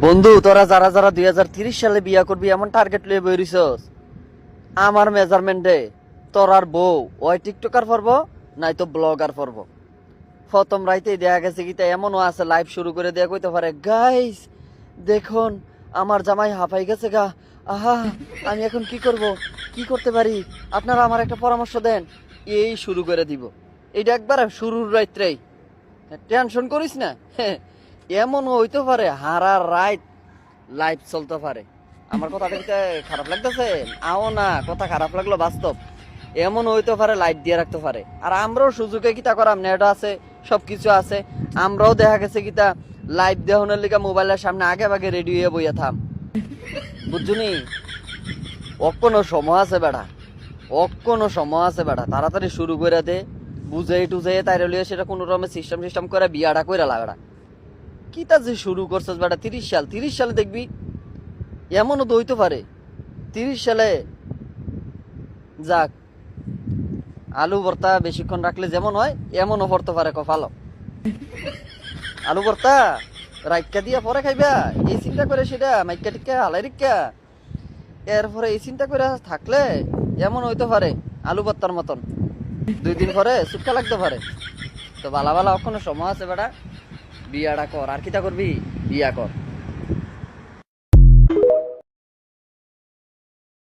বন্ধু, তোরা যারা যারা 2030 সালে বিয়া করবি এমন টার্গেট লিয়ে বইরিছস, আমার মেজারমেন্টে তোর আর বউ ওই টিকটকার পড়বো নাই তো ব্লগার পড়বো। প্রথম রাইতেই দেখা গেছে কি এমনও আছে লাইভ শুরু করে দেয়া কইতে পারে, গাইস দেখুন আমার জামাই হাঁপাই গেছে গা, আহা আমি এখন কি করব, কি করতে পারি, আপনারা আমার একটা পরামর্শ দেন। এই শুরু করে দিব। এইটা একবার শুরুর রাইতেই, টেনশন করিস না। এমনও হইতে পারে হারা রাত লাইভ চলতে পারে। আমার কথাটা কি খারাপ লাগতেছে? আও না, কথা খারাপ লাগলো বাস্তব। এমন হইতে পারে লাইট দিয়ে রাখতে পারে। আর আমরাও সুযোগে কিতা করাম, নেট আছে, সবকিছু আছে, আমরাও দেখা গেছে কিতা লাইভ দেখানোর লিগা মোবাইলের সামনে আগে ভাগে রেডি হয়ে বইয়া থাম। বুঝছুনি? অক্কনো সময় আছে বেড়া, অক্কনো সময় আছে বেড়া, তাড়াতাড়ি শুরু করে দে। বুঝে টুঝে তাই লিয়ে সেটা কোনো রকমের সিস্টেম করে বিয়াটা করে লাগা। কিতা যে শুরু করছিস বেটা, 30 সালে দেখবি এমনও তো হইতে পারে 30 সালে যাক আলু ভর্তা বেশিক্ষণ রাখলে যেমন হয় এমনও পড়তে পারে কপালো। আলু ভর্তা রাইকা দিয়া পরে খাইবা, এই চিন্তা করে সেটা মাইকা টিকা হালাই রিক্কা, এরপরে এই চিন্তা করে থাকলে এমন হইতে পারে আলু ভর্তার মতন 2 দিন পরে সুটকা লাগতে পারে। তো বালা বালা অক্ষণ সময় আছে বেটা, বিয়াটা কর। আর কিতা করবি? বিয়া কর।